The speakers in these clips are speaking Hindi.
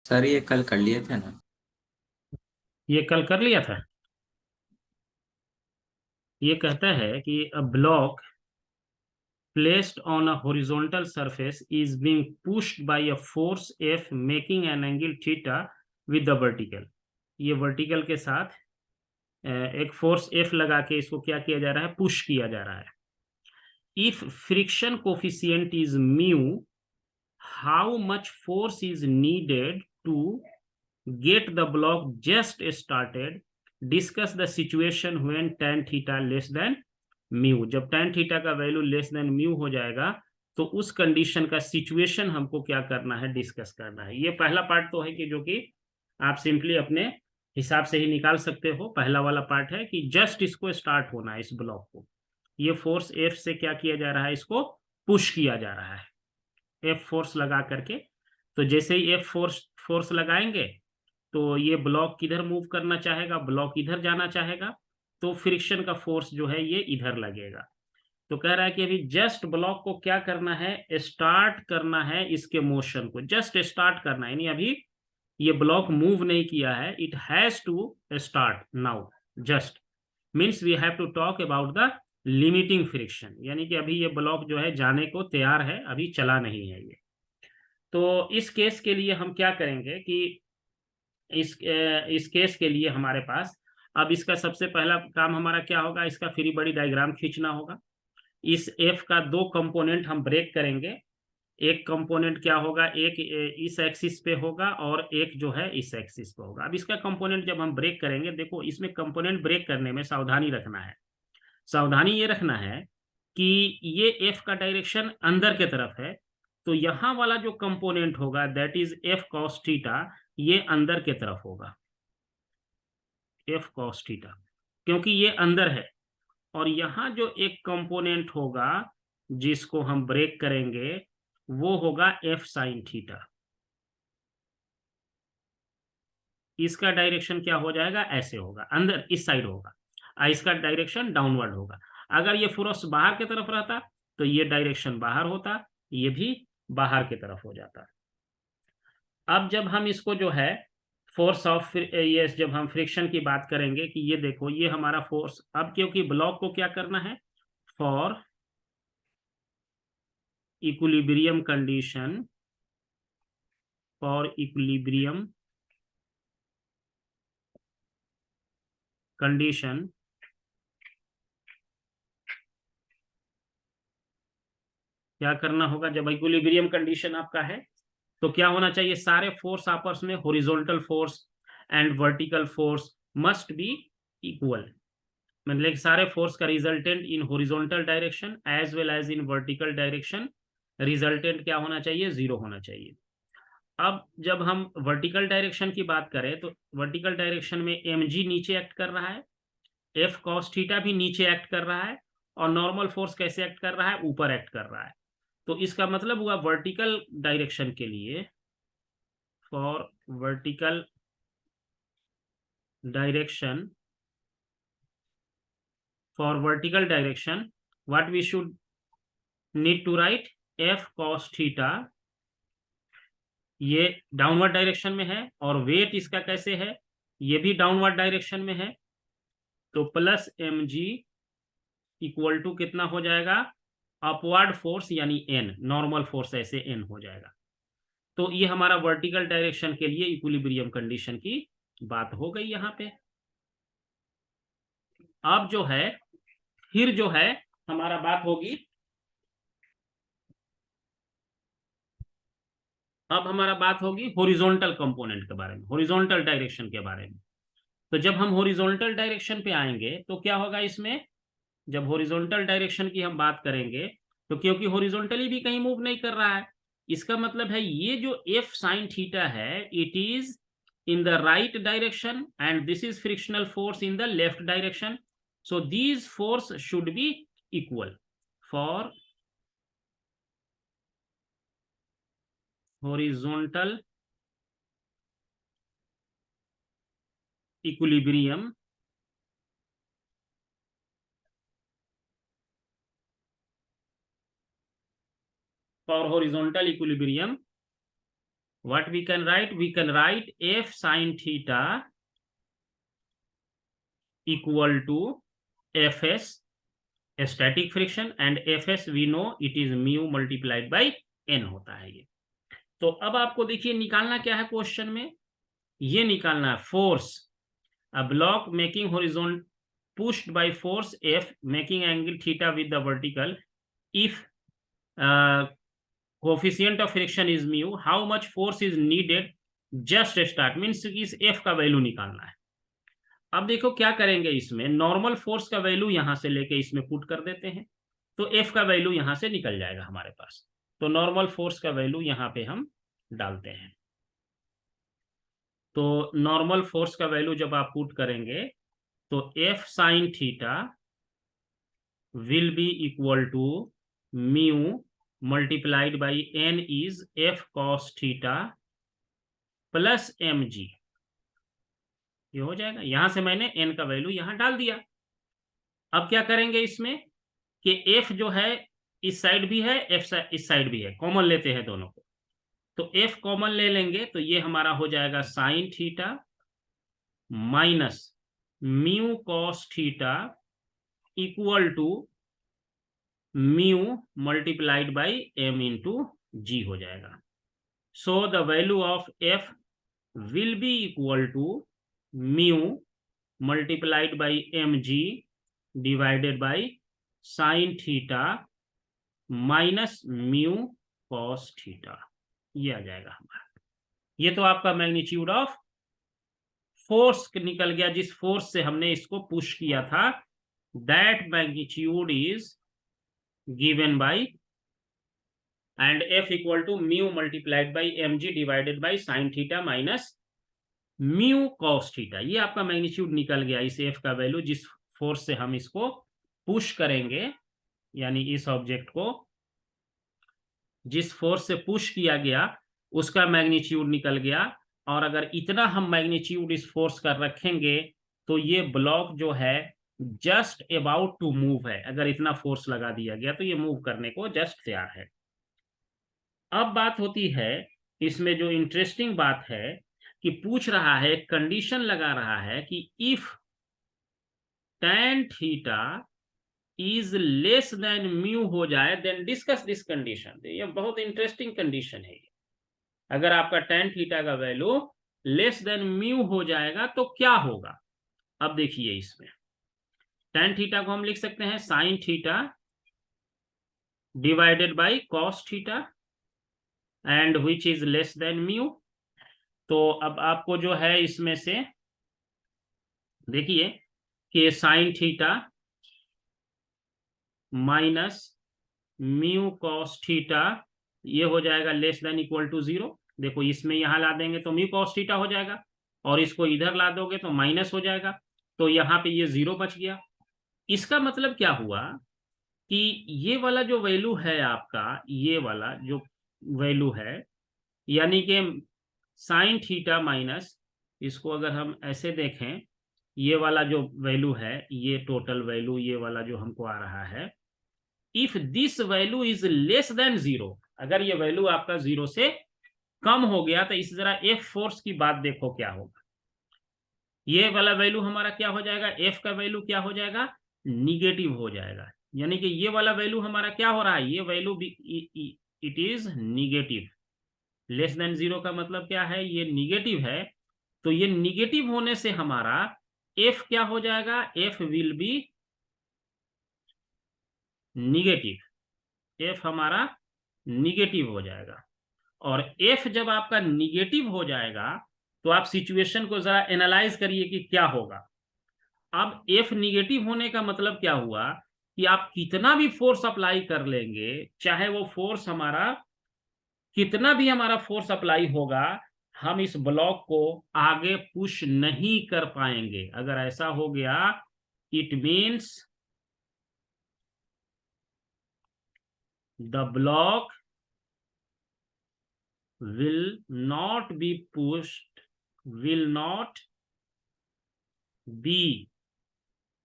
सर ये कल कर लिए थे ना। ये कल कर लिया था। ये कहता है कि a block placed on a horizontal surface is being pushed by a force F making an angle theta with the vertical। ये वर्टिकल के साथ एक फोर्स F लगा के इसको क्या किया जा रहा है, पुश किया जा रहा है। If friction coefficient is mu, how much force is needed to get the block just started, discuss the situation when tan theta less than mu. जब tan थीटा का वैल्यू लेस देन म्यू हो जाएगा तो उस कंडीशन का सिचुएशन हमको क्या करना है, डिस्कस करना है। ये पहला पार्ट तो है कि जो कि आप सिंपली अपने हिसाब से ही निकाल सकते हो। पहला वाला पार्ट है कि जस्ट इसको स्टार्ट होना है, इस ब्लॉक को ये फोर्स एफ से क्या किया जा रहा है, इसको पुश किया जा रहा है एफ फोर्स लगा करके। तो जैसे ही एफ फोर्स फोर्स लगाएंगे तो ये ब्लॉक किधर मूव करना चाहेगा, ब्लॉक इधर जाना चाहेगा, तो फ्रिक्शन का फोर्स जो है ये इधर लगेगा। तो कह रहा है कि अभी जस्ट ब्लॉक को क्या करना है, स्टार्ट करना है, इसके मोशन को जस्ट स्टार्ट करना है। यानी अभी ये ब्लॉक मूव नहीं किया है, it has to start now. Just means we have to talk about the limiting friction, यानी कि अभी ये ब्लॉक जो है जाने को तैयार है, अभी चला नहीं है ये। तो इस केस के लिए हम क्या करेंगे कि इस केस के लिए हमारे पास अब इसका सबसे पहला काम हमारा क्या होगा, इसका फ्री बॉडी डायग्राम खींचना होगा। इस एफ का दो कंपोनेंट हम ब्रेक करेंगे। एक कंपोनेंट क्या होगा, एक इस एक्सिस पे होगा और एक जो है इस एक्सिस पे होगा। अब इसका कंपोनेंट जब हम ब्रेक करेंगे, देखो इसमें कंपोनेंट ब्रेक करने में सावधानी रखना है। सावधानी ये रखना है कि ये एफ का डायरेक्शन अंदर के तरफ है, तो यहां वाला जो कंपोनेंट होगा that is F cos theta, ये अंदर के तरफ होगा, एफ कॉस थीटा, क्योंकि ये अंदर है। और यहां जो एक कंपोनेंट होगा जिसको हम ब्रेक करेंगे वो होगा एफ साइन थीटा। इसका डायरेक्शन क्या हो जाएगा, ऐसे होगा, अंदर इस साइड होगा, इसका डायरेक्शन डाउनवर्ड होगा। अगर ये फोर्स बाहर की तरफ रहता तो ये डायरेक्शन बाहर होता, ये भी बाहर की तरफ हो जाता। अब जब हम इसको जो है फोर्स ऑफ ये जब हम फ्रिक्शन की बात करेंगे कि ये देखो ये हमारा फोर्स, अब क्योंकि ब्लॉक को क्या करना है, for equilibrium condition, for equilibrium condition क्या करना होगा, जब इक्विलिब्रियम कंडीशन आपका है तो क्या होना चाहिए, सारे फोर्स आपस में horizontal force and vertical force must be equal. मतलब सारे फोर्स का resultant in horizontal direction as well as in vertical direction, resultant क्या होना चाहिए, जीरो होना चाहिए। अब जब हम वर्टिकल डायरेक्शन की बात करें तो वर्टिकल डायरेक्शन में एम जी नीचे एक्ट कर रहा है, एफ कॉस थीटा भी नीचे एक्ट कर रहा है, और नॉर्मल फोर्स कैसे एक्ट कर रहा है, ऊपर एक्ट कर रहा है। तो इसका मतलब हुआ वर्टिकल डायरेक्शन के लिए, for vertical direction, for vertical direction what we should need to write, F cos theta, ये डाउनवर्ड डायरेक्शन में है और वेट इसका कैसे है, ये भी डाउनवर्ड डायरेक्शन में है। तो plus M G equal to कितना हो जाएगा, अपवर्ड फोर्स यानी एन, नॉर्मल फोर्स ऐसे एन हो जाएगा। तो ये हमारा वर्टिकल डायरेक्शन के लिए इक्विलिब्रियम कंडीशन की बात हो गई यहाँ पे। अब जो है फिर जो है हमारा बात होगी, अब हमारा बात होगी हॉरिजॉन्टल कंपोनेंट के बारे में, हॉरिजॉन्टल डायरेक्शन के बारे में। तो जब हम हॉरिजॉन्टल डायरेक्शन पे आएंगे तो क्या होगा इसमें, जब हॉरिजॉन्टल डायरेक्शन की हम बात करेंगे तो क्योंकि हॉरिजॉन्टली भी कहीं मूव नहीं कर रहा है, इसका मतलब है ये जो एफ साइन थीटा है it is in the right direction and this is frictional force in the left direction. So these force should be equal for horizontal equilibrium, for horizontal equilibrium what we can write? We can write F sin theta equal to Fs static friction, and Fs we know it is mu multiplied by n होता है ये। तो अब आपको देखिए निकालना क्या है क्वेश्चन में, ये निकालना है force, a block making horizontal pushed by force F making angle theta with the vertical, if coefficient of friction is mu, how much force is needed just start, means कि इस F का वैल्यू निकालना है। अब देखो क्या करेंगे, इसमें नॉर्मल फोर्स का वैल्यू यहां से लेके इसमें पुट कर देते हैं, तो F का वैल्यू यहां से निकल जाएगा हमारे पास। तो नॉर्मल फोर्स का वैल्यू यहां पे हम डालते हैं। तो नॉर्मल फोर्स का वैल्यू जब आप पुट करेंगे तो F sine theta will be equal to mu multiplied by n is F cos theta plus mg, ये हो जाएगा। यहां से मैंने n का वैल्यू यहां डाल दिया। अब क्या करेंगे इसमें कि F जो है इस साइड भी है, F इस साइड भी है, कॉमन लेते हैं दोनों को। तो F कॉमन ले लेंगे तो ये हमारा हो जाएगा sine theta minus mu cos theta equal to mu multiplied by m into g हो जाएगा। So the value of F will be equal to mu multiplied by mg divided by sine theta minus mu cos theta, ये आ जाएगा हमारा। ये तो आपका मैग्नीट्यूड ऑफ फोर्स निकल गया, जिस फोर्स से हमने इसको पुश किया था, that magnitude is given by and F equal to mu multiplied by mg divided by sine theta minus mu cos theta. ये आपका मैग्नीट्यूड निकल गया, इस F का वैल्यू जिस फोर्स से हम इसको पुश करेंगे, यानी इस ऑब्जेक्ट को जिस फोर्स से पुश किया गया उसका मैग्नीट्यूड निकल गया। और अगर इतना हम मैग्नीट्यूड इस फोर्स का रखेंगे तो ये ब्लॉक जो है जस्ट अबाउट टू मूव है। अगर इतना फोर्स लगा दिया गया तो ये मूव करने को जस्ट तैयार है। अब बात होती है इसमें जो इंटरेस्टिंग बात है कि पूछ रहा है, कंडीशन लगा रहा है कि if tan theta is less than mu हो जाए देन डिस्कस दिस कंडीशन। ये बहुत इंटरेस्टिंग कंडीशन है। अगर आपका tan थीटा का वैल्यू लेस देन म्यू हो जाएगा तो क्या होगा। अब देखिए इसमें tan थीटा को हम लिख सकते हैं sine theta divided by cos theta and which is less than mu. तो अब आपको जो है इसमें से देखिए कि sign theta minus mu cos theta ये हो जाएगा लेस देन इक्वल टू 0। देखो इसमें यहां ला देंगे तो म्यू कॉस थीटा हो जाएगा और इसको इधर ला दोगे तो माइनस हो जाएगा, तो यहाँ पे ये 0 बच गया। इसका मतलब क्या हुआ कि ये वाला जो वैल्यू है आपका, ये वाला जो वैल्यू है, यानी कि साइन थीटा माइनस, इसको अगर हम ऐसे देखें, ये वाला जो वैल्यू है, ये टोटल वैल्यू, ये वाला जो हमको आ रहा है, if this value is less than 0, अगर ये वैल्यू आपका 0 से कम हो गया तो इस जरा F फोर्स की बात देखो क्या होगा। ये वाला वैल्यू हमारा क्या हो जाएगा, F का वैल्यू क्या हो जाएगा, निगेटिव हो जाएगा। यानी कि ये वाला वैल्यू हमारा क्या हो रहा है, ये value it is negative. Less than 0 का मतलब क्या है, ये निगेटिव है। तो ये निगेटिव होने से हमारा F क्या हो जाएगा, F will B negative. F हमारा निगेटिव हो जाएगा। और F जब आपका निगेटिव हो जाएगा तो आप सिचुएशन को जरा एनालाइज करिए कि क्या होगा। अब F निगेटिव होने का मतलब क्या हुआ कि आप कितना भी फोर्स अप्लाई कर लेंगे, चाहे वो फोर्स हमारा कितना भी हमारा फोर्स अप्लाई होगा, हम इस ब्लॉक को आगे पुश नहीं कर पाएंगे। अगर ऐसा हो गया it means the block will not be pushed, will not be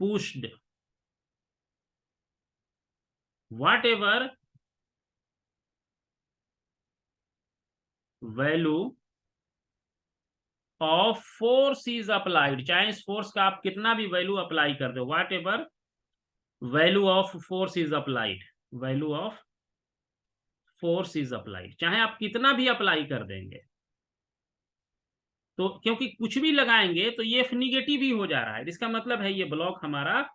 pushed, whatever value of force is applied, चाहे इस फोर्स का आप कितना भी वैल्यू अप्लाई कर दो, what ever value of force is applied, value of force is applied, चाहे आप कितना भी अप्लाई कर देंगे, तो क्योंकि कुछ भी लगाएंगे तो ये निगेटिव ही हो जा रहा है, इसका मतलब है ये ब्लॉक हमारा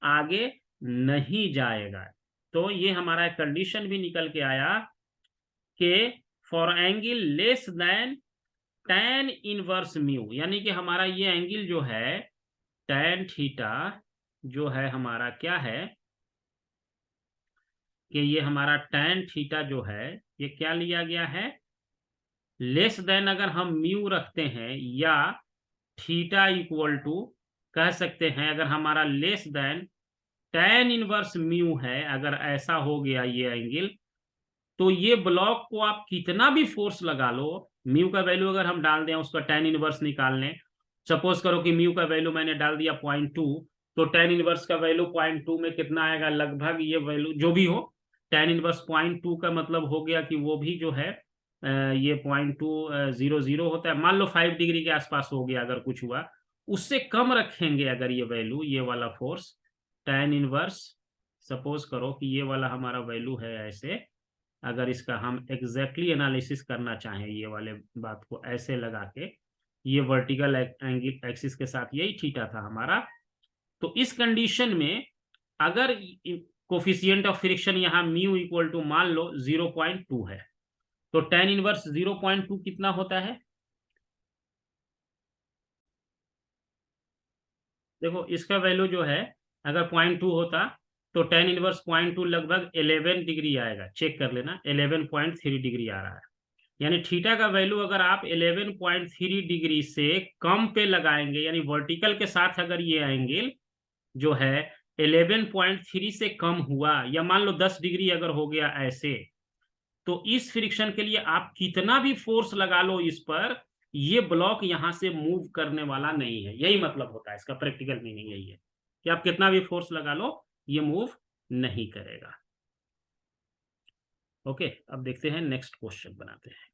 आगे नहीं जाएगा। तो ये हमारा कंडीशन भी निकल के आया कि for angle less than tan inverse mu, यानी कि हमारा ये एंगल जो है tan थीटा जो है हमारा क्या है कि ये हमारा tan थीटा जो है ये क्या लिया गया है, लेस देन अगर हम म्यू रखते हैं या थीटा इक्वल टू कह सकते हैं, अगर हमारा less than tan inverse mu है, अगर ऐसा हो गया ये एंगल, तो ये ब्लॉक को आप कितना भी फोर्स लगा लो, म्यू का वैल्यू अगर हम डाल दें उसका tan इनवर्स निकाल लें, सपोज करो कि म्यू का वैल्यू मैंने डाल दिया 0.2, तो tan इनवर्स का वैल्यू 0.2 में कितना आएगा, लगभग ये वैल्यू जो भी हो, tan इनवर्स 0.2 का मतलब हो गया कि वो भी जो है ये 0.200 होता है, मान लो 5 डिग्री के आसपास हो गया, अगर कुछ हुआ उससे कम रखेंगे अगर ये वैल्यू, ये वाला फोर्स tan इनवर्स, सपोज करो कि ये वाला हमारा वैल्यू है ऐसे, अगर इसका हम एग्जैक्टली एनालिसिस करना चाहें ये वाले बात को ऐसे लगा के, ये वर्टिकल एंगल एक्सिस के साथ यही थीटा था हमारा, तो इस कंडीशन में अगर कोफिशिएंट ऑफ फ्रिक्शन यहाँ म्यू इक्वल टू मान लो 0.2 है, तो tan इनवर्स 0.2 कितना होता है, देखो इसका वैल्यू जो है अगर 0.2 होता तो tan इनवर्स 0.2 लगभग 11 डिग्री आएगा, चेक कर लेना 11.3 डिग्री आ रहा है, यानी थीटा का वैल्यू अगर आप 11.3 डिग्री से कम पे लगाएंगे, यानी वर्टिकल के साथ अगर ये एंगल जो है 11.3 से कम हुआ, या मान लो 10 डिग्री अगर हो गया ऐसे, तो इस फ्रिक्शन के लिए आप कितना भी फोर्स लगा लो इस पर, ये ब्लॉक यहां से मूव करने वाला नहीं है, यही मतलब होता है इसका, प्रैक्टिकल मीनिंग यही है कि आप कितना भी फोर्स लगा लो ये मूव नहीं करेगा। ओके, अब देखते हैं नेक्स्ट क्वेश्चन बनाते हैं।